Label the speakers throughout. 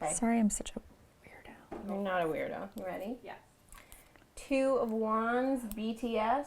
Speaker 1: Okay.
Speaker 2: Sorry, I'm such a weirdo.
Speaker 1: You're not a weirdo. You ready?
Speaker 3: Yeah.
Speaker 1: 2 of Wands, BTS.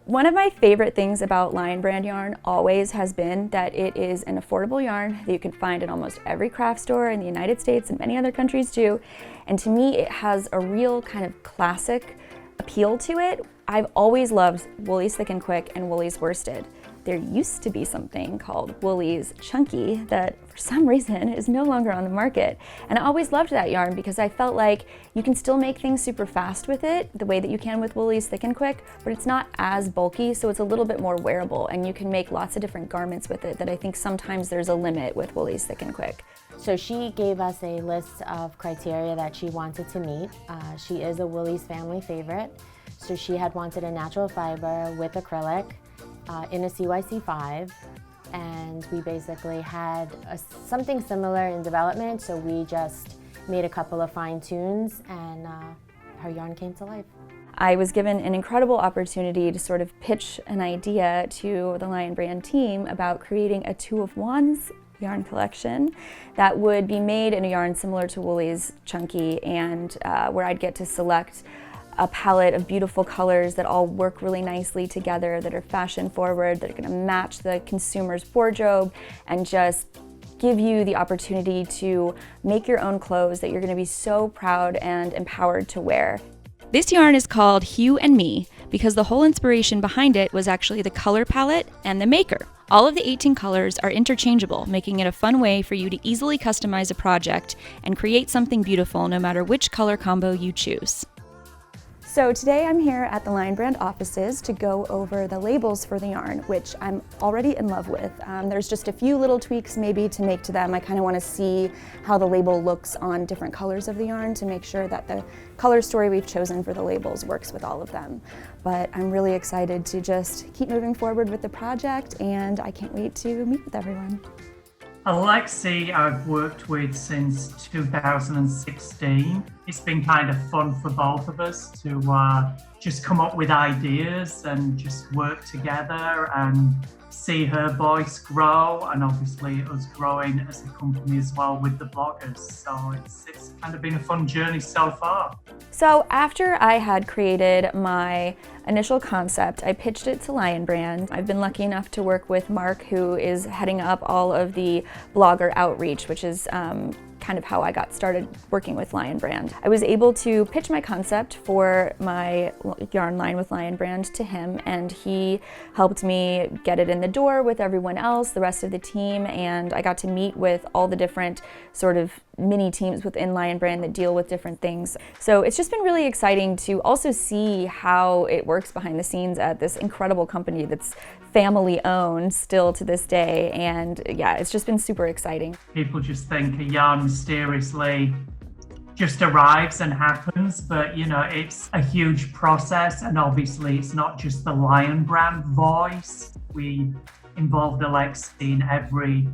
Speaker 2: One of my favorite things about Lion Brand yarn always has been that it is an affordable yarn that you can find in almost every craft store in the United States and many other countries too. And to me, it has a real kind of classic appeal to it. I've always loved Woolies Thick and Quick and Woolies Worsted. There used to be something called Woolies Chunky that for some reason is no longer on the market. And I always loved that yarn because I felt like you can still make things super fast with it, the way that you can with Woolies Thick and Quick, but it's not as bulky, so it's a little bit more wearable, and you can make lots of different garments with it that I think sometimes there's a limit with Woolies Thick and Quick.
Speaker 4: So she gave us a list of criteria that she wanted to meet. She is a Woolies family favorite, so she had wanted a natural fiber with acrylic, in a CYC5, and we basically had something similar in development, so we just made a couple of fine tunes and her yarn came to life.
Speaker 2: I was given an incredible opportunity to sort of pitch an idea to the Lion Brand team about creating a 2 of Wands yarn collection that would be made in a yarn similar to Woolies Chunky, and where I'd get to select a palette of beautiful colors that all work really nicely together, that are fashion forward, that are gonna match the consumer's wardrobe, and just give you the opportunity to make your own clothes that you're gonna be so proud and empowered to wear. This yarn is called Hue Me because the whole inspiration behind it was actually the color palette and the maker. All of the 18 colors are interchangeable, making it a fun way for you to easily customize a project and create something beautiful no matter which color combo you choose. So today I'm here at the Lion Brand offices to go over the labels for the yarn, which I'm already in love with. There's just a few little tweaks maybe to make to them. I kind of want to see how the label looks on different colors of the yarn to make sure that the color story we've chosen for the labels works with all of them. But I'm really excited to just keep moving forward with the project, and I can't wait to meet with everyone.
Speaker 5: Alexi, I've worked with since 2016. It's been kind of fun for both of us to just come up with ideas and just work together and see her voice grow, and obviously us growing as a company as well with the bloggers. So it's kind of been a fun journey so far.
Speaker 2: So after I had created my initial concept, I pitched it to Lion Brand. I've been lucky enough to work with Mark, who is heading up all of the blogger outreach, which is kind of how I got started working with Lion Brand. I was able to pitch my concept for my yarn line with Lion Brand to him, and he helped me get it in the door with everyone else, the rest of the team, and I got to meet with all the different sort of mini teams within Lion Brand that deal with different things. So it's just been really exciting to also see how it works behind the scenes at this incredible company that's family owned still to this day, and yeah, it's just been super exciting.
Speaker 5: People just think a yarn mysteriously just arrives and happens, but you know, it's a huge process, and obviously it's not just the Lion Brand voice. We involved Alexi in every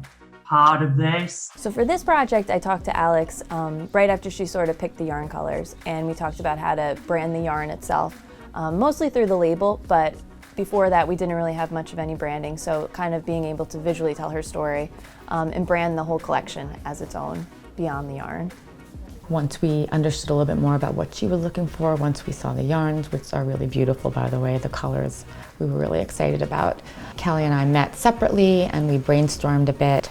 Speaker 5: part of this.
Speaker 4: So for this project, I talked to Alex right after she sort of picked the yarn colors, and we talked about how to brand the yarn itself, mostly through the label, but before that we didn't really have much of any branding, so kind of being able to visually tell her story and brand the whole collection as its own beyond the yarn.
Speaker 3: Once we understood a little bit more about what she was looking for, once we saw the yarns, which are really beautiful by the way, the colors we were really excited about, Kelly and I met separately and we brainstormed a bit,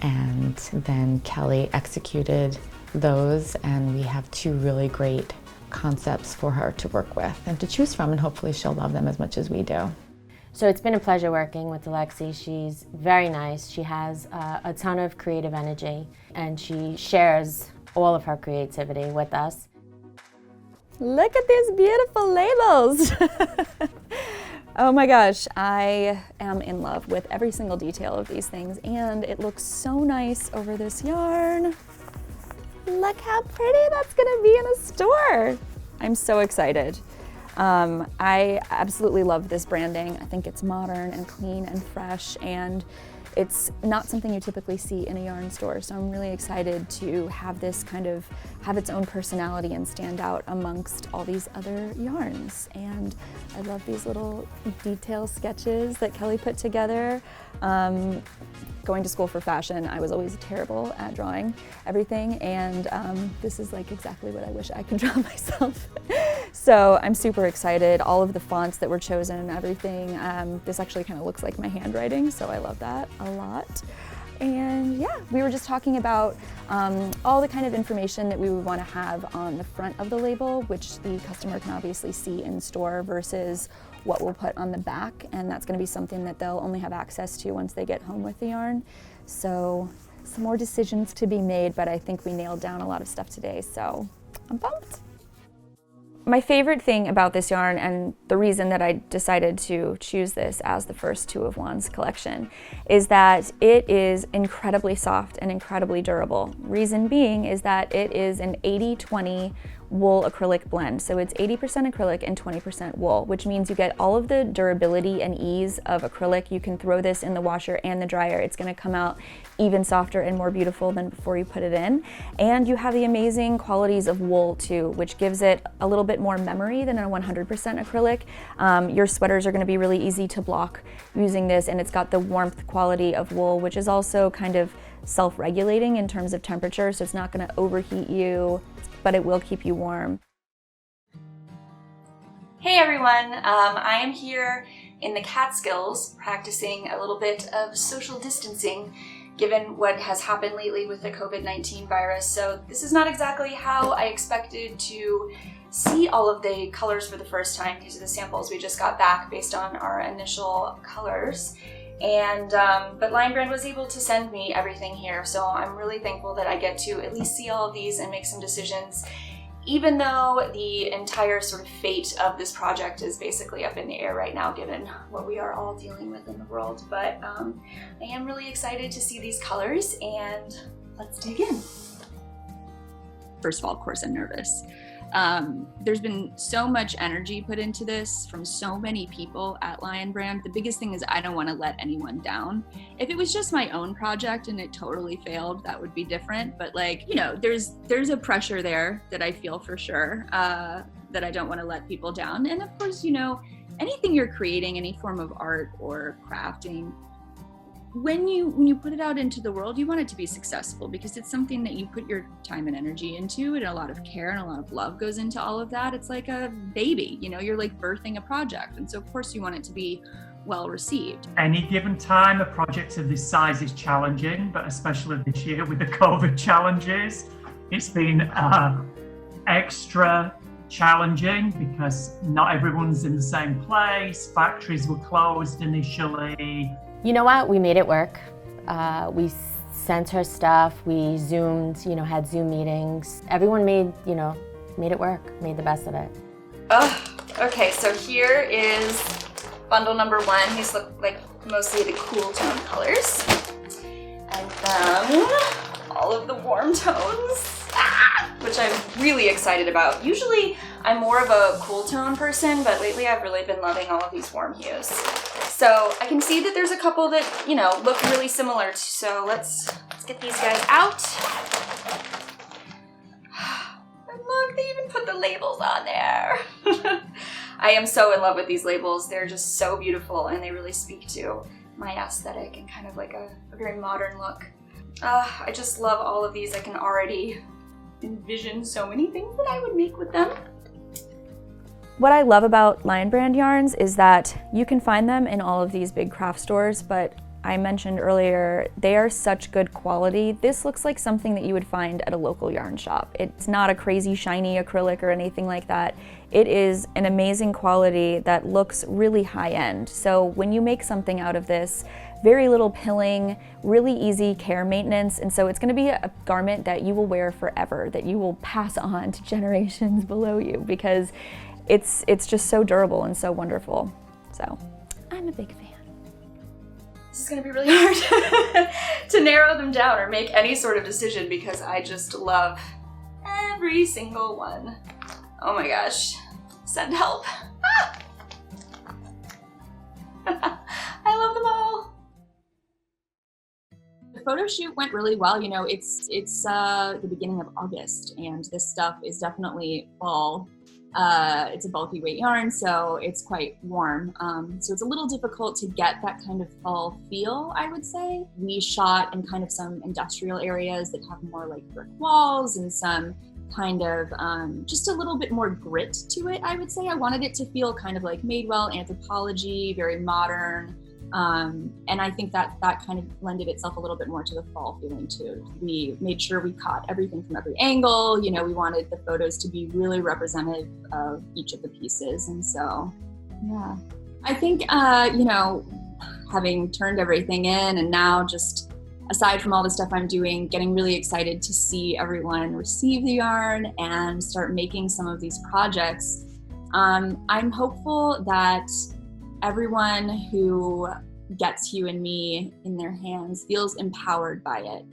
Speaker 3: and then Kelly executed those, and we have 2 really great concepts for her to work with and to choose from, and hopefully she'll love them as much as we do.
Speaker 4: So it's been a pleasure working with Alexi. She's very nice. She has a ton of creative energy, and she shares all of her creativity with us.
Speaker 2: Look at these beautiful labels! Oh my gosh, I am in love with every single detail of these things, and it looks so nice over this yarn. Look how pretty that's gonna be in a store. I'm so excited. I absolutely love this branding. I think it's modern and clean and fresh, and it's not something you typically see in a yarn store, so I'm really excited to have this kind of have its own personality and stand out amongst all these other yarns. And I love these little detail sketches that Kelly put together. Going to school for fashion, I was always terrible at drawing everything, and this is like exactly what I wish I could draw myself. So I'm super excited. All of the fonts that were chosen and everything, this actually kind of looks like my handwriting, so I love that a lot. And yeah, we were just talking about all the kind of information that we would want to have on the front of the label, which the customer can obviously see in store, versus what we'll put on the back, and that's going to be something that they'll only have access to once they get home with the yarn. So some more decisions to be made, but I think we nailed down a lot of stuff today, so I'm pumped. My favorite thing about this yarn, and the reason that I decided to choose this as the first Two of Wands collection, is that it is incredibly soft and incredibly durable. Reason being is that it is an 80-20 wool acrylic blend. So it's 80% acrylic and 20% wool, which means you get all of the durability and ease of acrylic. You can throw this in the washer and the dryer. It's gonna come out even softer and more beautiful than before you put it in. And you have the amazing qualities of wool too, which gives it a little bit more memory than a 100% acrylic. Your sweaters are gonna be really easy to block using this, and it's got the warmth quality of wool, which is also kind of self-regulating in terms of temperature, so it's not gonna overheat you, but it will keep you warm. Hey everyone, I am here in the Catskills practicing a little bit of social distancing given what has happened lately with the COVID-19 virus. So this is not exactly how I expected to see all of the colors for the first time. These are the samples we just got back based on our initial colors. And but Lion Brand was able to send me everything here, so I'm really thankful that I get to at least see all of these and make some decisions, even though the entire sort of fate of this project is basically up in the air right now given what we are all dealing with in the world. But I am really excited to see these colors, and let's dig in.
Speaker 6: First of all, of course, I'm nervous. There's been so much energy put into this from so many people at Lion Brand. The biggest thing is I don't want to let anyone down. If it was just my own project and it totally failed, that would be different. But like, you know, there's a pressure there that I feel for sure, that I don't want to let people down. And of course, you know, anything you're creating, any form of art or crafting, when you put it out into the world, you want it to be successful because it's something that you put your time and energy into, and a lot of care and a lot of love goes into all of that. It's like a baby, you know, you're like birthing a project. And so of course you want it to be well received.
Speaker 5: Any given time, a project of this size is challenging, but especially this year with the COVID challenges, it's been extra challenging because not everyone's in the same place. Factories were closed initially.
Speaker 4: You know what? We made it work. We sent her stuff. We Zoomed, you know, had Zoom meetings. Everyone made it work, made the best of it.
Speaker 2: Okay, so here is bundle number one. These look like mostly the cool tone colors. And then all of the warm tones, which I'm really excited about. Usually I'm more of a cool tone person, but lately I've really been loving all of these warm hues. So I can see that there's a couple that, you know, look really similar. So let's get these guys out. And look, they even put the labels on there. I am so in love with these labels. They're just so beautiful, and they really speak to my aesthetic and kind of like a very modern look. I just love all of these. I can already envision so many things that I would make with them. What I love about Lion Brand yarns is that you can find them in all of these big craft stores, but I mentioned earlier, they are such good quality. This looks like something that you would find at a local yarn shop. It's not a crazy shiny acrylic or anything like that. It is an amazing quality that looks really high end. So when you make something out of this, very little pilling, really easy care maintenance, and so it's gonna be a garment that you will wear forever, that you will pass on to generations below you, because it's just so durable and so wonderful. So I'm a big fan. This is gonna be really hard to narrow them down or make any sort of decision because I just love every single one. Oh my gosh, send help. I love them all.
Speaker 6: photo shoot went really well. You know, it's the beginning of August, and this stuff is definitely fall. It's a bulky weight yarn, so it's quite warm. So it's a little difficult to get that kind of fall feel, I would say. We shot in kind of some industrial areas that have more like brick walls and some kind of just a little bit more grit to it, I would say. I wanted it to feel kind of like Madewell, Anthropology, very modern. And I think that kind of lended itself a little bit more to the fall feeling too. We made sure we caught everything from every angle. You know, we wanted the photos to be really representative of each of the pieces. And so, yeah, I think, you know, having turned everything in and now just aside from all the stuff I'm doing, getting really excited to see everyone receive the yarn and start making some of these projects. I'm hopeful that everyone who gets Hue Me in their hands feels empowered by it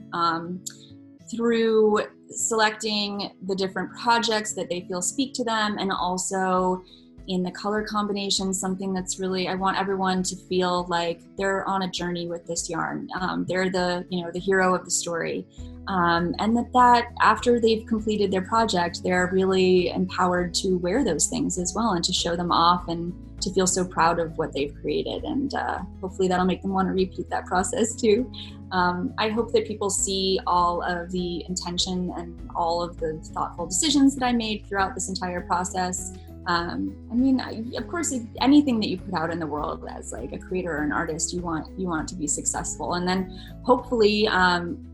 Speaker 6: through selecting the different projects that they feel speak to them, and also in the color combination, something that's really, I want everyone to feel like they're on a journey with this yarn. They're the hero of the story. And that after they've completed their project, they're really empowered to wear those things as well and to show them off and to feel so proud of what they've created. And hopefully that'll make them want to repeat that process too. I hope that people see all of the intention and all of the thoughtful decisions that I made throughout this entire process. I mean, of course, anything that you put out in the world as like a creator or an artist, you want it to be successful. And then hopefully,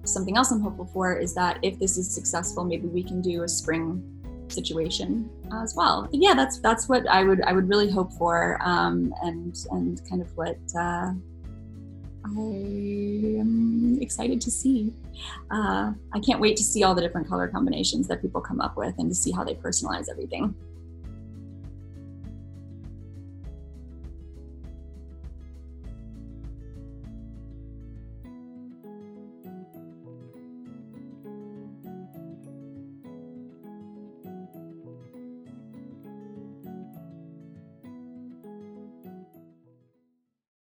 Speaker 6: something else I'm hopeful for is that if this is successful, maybe we can do a spring situation as well. But yeah, that's what I would really hope for, and kind of what I am excited to see. I can't wait to see all the different color combinations that people come up with and to see how they personalize everything.